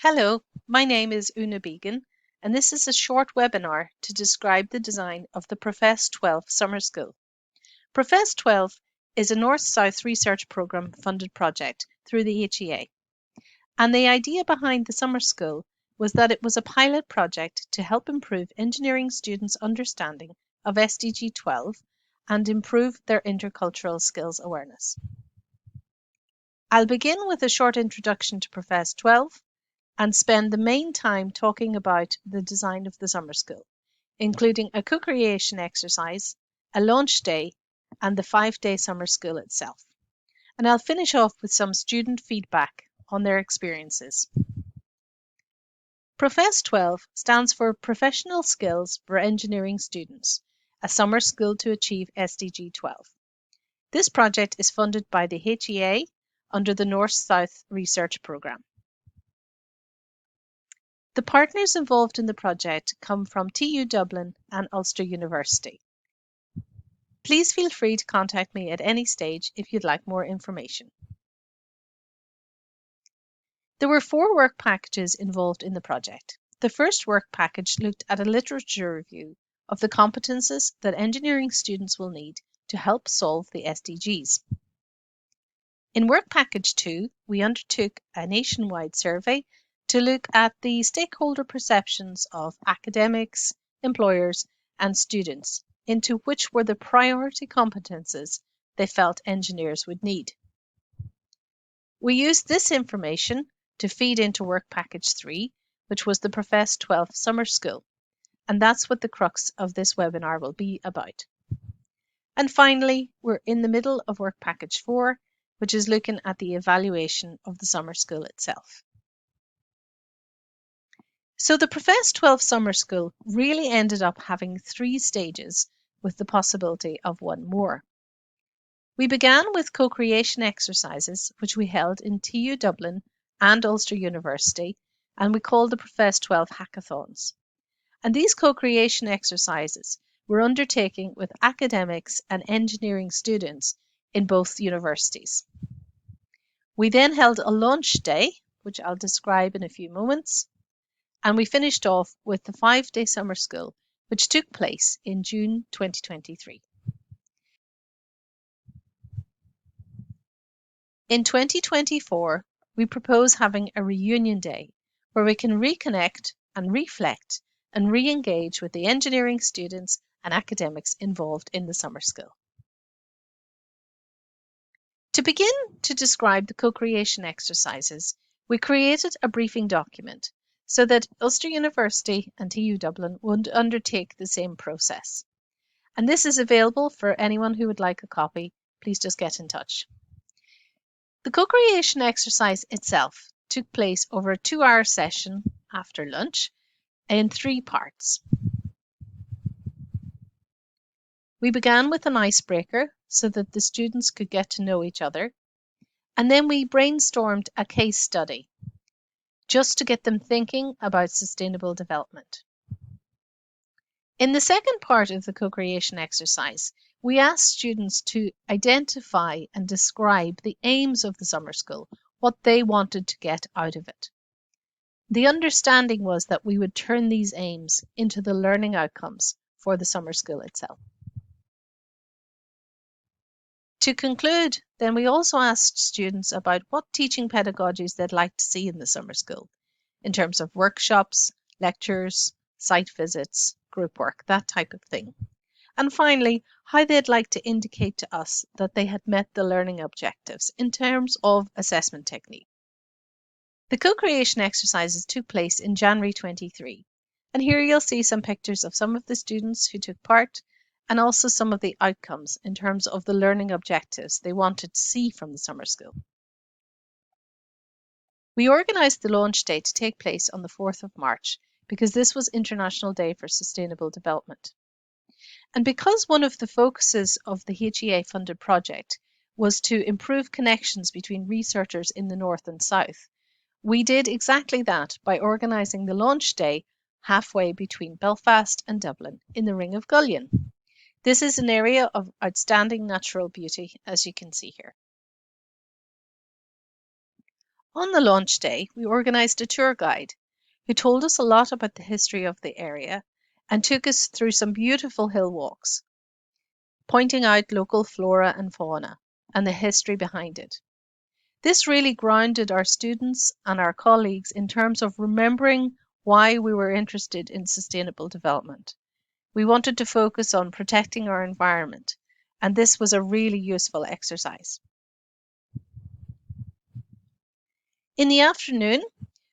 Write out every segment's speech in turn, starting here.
Hello, my name is Una Began, and this is a short webinar to describe the design of the PROFESS 12 Summer School. PROFESS 12 is a North-South research programme funded project through the HEA. And the idea behind the summer school was that it was a pilot project to help improve engineering students' understanding of SDG 12 and improve their intercultural skills awareness. I'll begin with a short introduction to PROFESS 12 and spend the main time talking about the design of the summer school, including a co-creation exercise, a launch day, and the 5-day summer school itself. And I'll finish off with some student feedback on their experiences. PROFESS 12 stands for Professional Skills for Engineering Students, a summer school to achieve SDG 12. This project is funded by the HEA under the North-South Research Programme. The partners involved in the project come from TU Dublin and Ulster University. Please feel free to contact me at any stage if you'd like more information. There were 4 work packages involved in the project. The first work package looked at a literature review of the competences that engineering students will need to help solve the SDGs. In work package 2, we undertook a nationwide survey to look at the stakeholder perceptions of academics, employers, and students, into which were the priority competences they felt engineers would need. We used this information to feed into work package 3, which was the PROFESS 12 Summer School, and that's what the crux of this webinar will be about. And finally, we're in the middle of work package 4, which is looking at the evaluation of the summer school itself. So the PROFESS 12 Summer School really ended up having 3 stages with the possibility of one more. We began with co-creation exercises, which we held in TU Dublin and Ulster University, and we called the PROFESS 12 Hackathons. And these co-creation exercises were undertaken with academics and engineering students in both universities. We then held a launch day, which I'll describe in a few moments, and we finished off with the 5-day summer school, which took place in June 2023. In 2024, we propose having a reunion day where we can reconnect and reflect and re-engage with the engineering students and academics involved in the summer school. To begin to describe the co-creation exercises, we created a briefing document so that Ulster University and TU Dublin would undertake the same process. And this is available for anyone who would like a copy. Please just get in touch. The co-creation exercise itself took place over a 2-hour session after lunch in 3 parts. We began with an icebreaker so that the students could get to know each other, and then we brainstormed a case study just to get them thinking about sustainable development. In the second part of the co-creation exercise, we asked students to identify and describe the aims of the summer school, what they wanted to get out of it. The understanding was that we would turn these aims into the learning outcomes for the summer school itself. To conclude, then we also asked students about what teaching pedagogies they'd like to see in the summer school, in terms of workshops, lectures, site visits, group work, that type of thing. And finally, how they'd like to indicate to us that they had met the learning objectives in terms of assessment technique. The co-creation exercises took place in January 23, and here you'll see some pictures of some of the students who took part and also some of the outcomes in terms of the learning objectives they wanted to see from the summer school. We organised the launch day to take place on the 4th of March because this was International Day for Sustainable Development. And because one of the focuses of the HEA-funded project was to improve connections between researchers in the North and South, we did exactly that by organising the launch day halfway between Belfast and Dublin in the Ring of Gullion. This is an area of outstanding natural beauty, as you can see here. On the launch day, we organised a tour guide who told us a lot about the history of the area and took us through some beautiful hill walks, pointing out local flora and fauna and the history behind it. This really grounded our students and our colleagues in terms of remembering why we were interested in sustainable development. We wanted to focus on protecting our environment, and this was a really useful exercise. In the afternoon,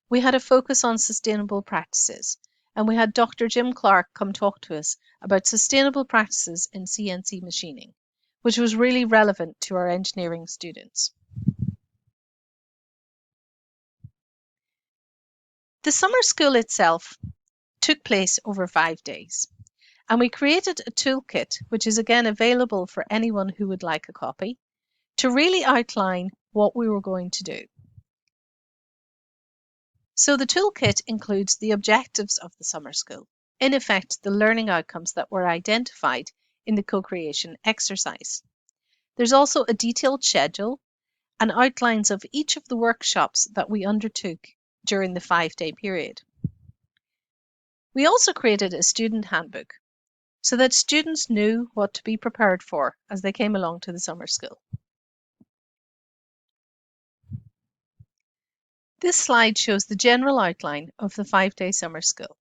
we had a focus on sustainable practices, and we had Dr. Jim Clark come talk to us about sustainable practices in CNC machining, which was really relevant to our engineering students. The summer school itself took place over 5 days, and we created a toolkit, which is again available for anyone who would like a copy, to really outline what we were going to do. So the toolkit includes the objectives of the summer school, in effect, the learning outcomes that were identified in the co-creation exercise. There's also a detailed schedule and outlines of each of the workshops that we undertook during the 5-day period. We also created a student handbook so that students knew what to be prepared for as they came along to the summer school. This slide shows the general outline of the 5-day summer school.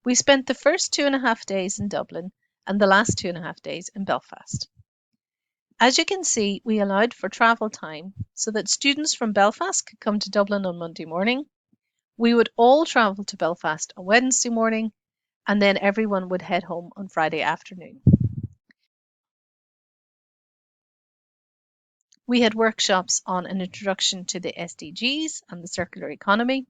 We spent the first 2.5 days in Dublin and the last 2.5 days in Belfast. As you can see, we allowed for travel time so that students from Belfast could come to Dublin on Monday morning. We would all travel to Belfast on Wednesday morning, and then everyone would head home on Friday afternoon. We had workshops on an introduction to the SDGs and the circular economy,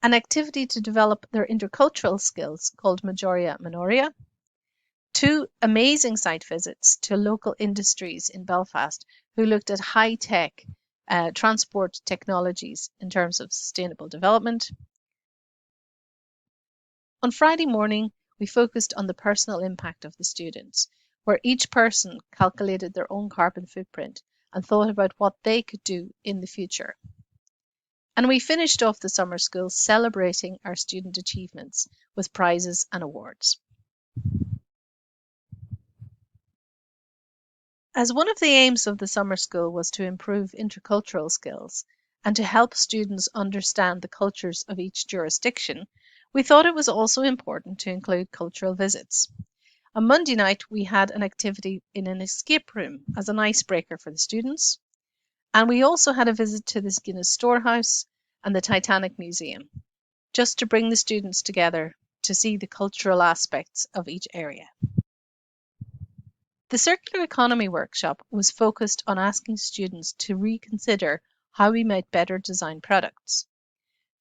an activity to develop their intercultural skills called Majoria Minoria, 2 amazing site visits to local industries in Belfast who looked at high-tech transport technologies in terms of sustainable development. On Friday morning, we focused on the personal impact of the students, where each person calculated their own carbon footprint and thought about what they could do in the future. And we finished off the summer school celebrating our student achievements with prizes and awards. As one of the aims of the summer school was to improve intercultural skills and to help students understand the cultures of each jurisdiction, we thought it was also important to include cultural visits. On Monday night, we had an activity in an escape room as an icebreaker for the students. And we also had a visit to the Guinness Storehouse and the Titanic Museum, just to bring the students together to see the cultural aspects of each area. The Circular Economy workshop was focused on asking students to reconsider how we might better design products.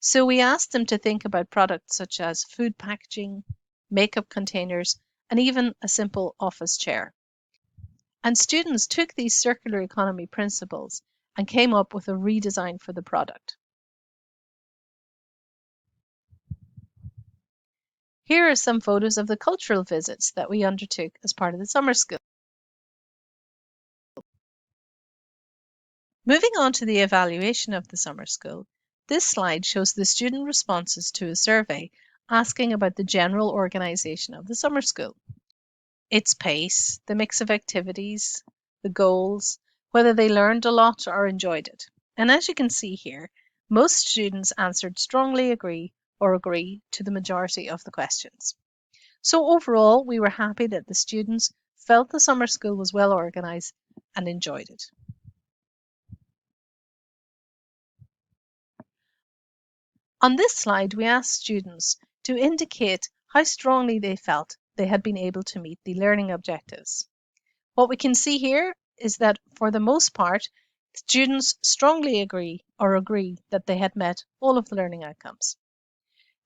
So we asked them to think about products such as food packaging, makeup containers, and even a simple office chair. And students took these circular economy principles and came up with a redesign for the product. Here are some photos of the cultural visits that we undertook as part of the summer school. Moving on to the evaluation of the summer school, this slide shows the student responses to a survey asking about the general organisation of the summer school. Its pace, the mix of activities, the goals, whether they learned a lot or enjoyed it. And as you can see here, most students answered strongly agree or agree to the majority of the questions. So overall, we were happy that the students felt the summer school was well organised and enjoyed it. On this slide, we asked students to indicate how strongly they felt they had been able to meet the learning objectives. What we can see here is that for the most part, students strongly agree or agree that they had met all of the learning outcomes.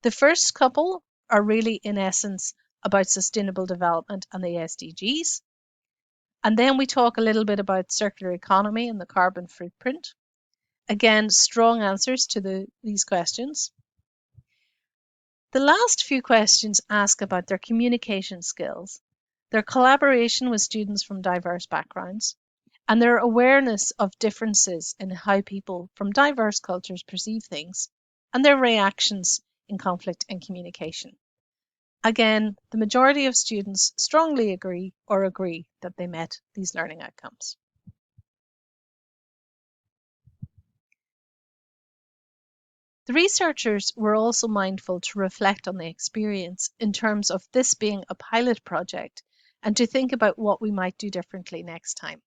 The first couple are really, in essence, about sustainable development and the SDGs. And then we talk a little bit about circular economy and the carbon footprint. Again, strong answers to these questions. The last few questions ask about their communication skills, their collaboration with students from diverse backgrounds, and their awareness of differences in how people from diverse cultures perceive things, and their reactions in conflict and communication. Again, the majority of students strongly agree that they met these learning outcomes. The researchers were also mindful to reflect on the experience in terms of this being a pilot project and to think about what we might do differently next time.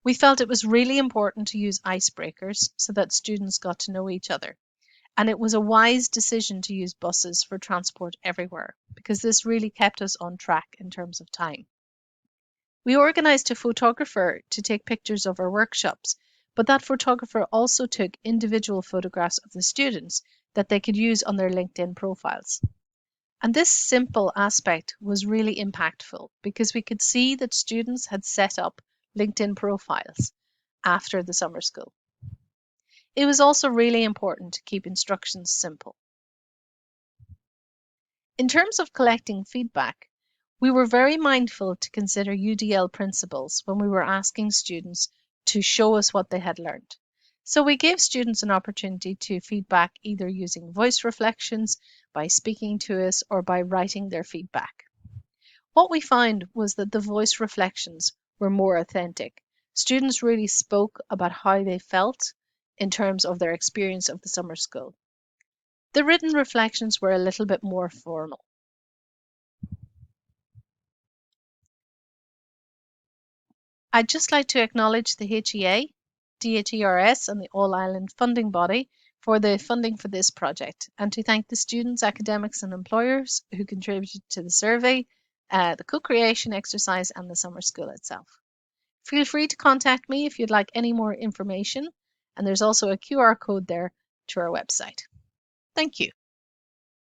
We felt it was really important to use icebreakers so that students got to know each other. And it was a wise decision to use buses for transport everywhere because this really kept us on track in terms of time. We organised a photographer to take pictures of our workshops, but that photographer also took individual photographs of the students that they could use on their LinkedIn profiles. And this simple aspect was really impactful because we could see that students had set up LinkedIn profiles after the summer school. It was also really important to keep instructions simple. In terms of collecting feedback, we were very mindful to consider UDL principles when we were asking students to show us what they had learned. So we gave students an opportunity to feedback either using voice reflections, by speaking to us, or by writing their feedback. What we found was that the voice reflections were more authentic. Students really spoke about how they felt in terms of their experience of the summer school. The written reflections were a little bit more formal. I'd just like to acknowledge the HEA, DHERS, and the All-Ireland funding body for the funding for this project, and to thank the students, academics, and employers who contributed to the survey, the co-creation exercise, and the summer school itself. Feel free to contact me if you'd like any more information, and there's also a QR code there to our website. Thank you.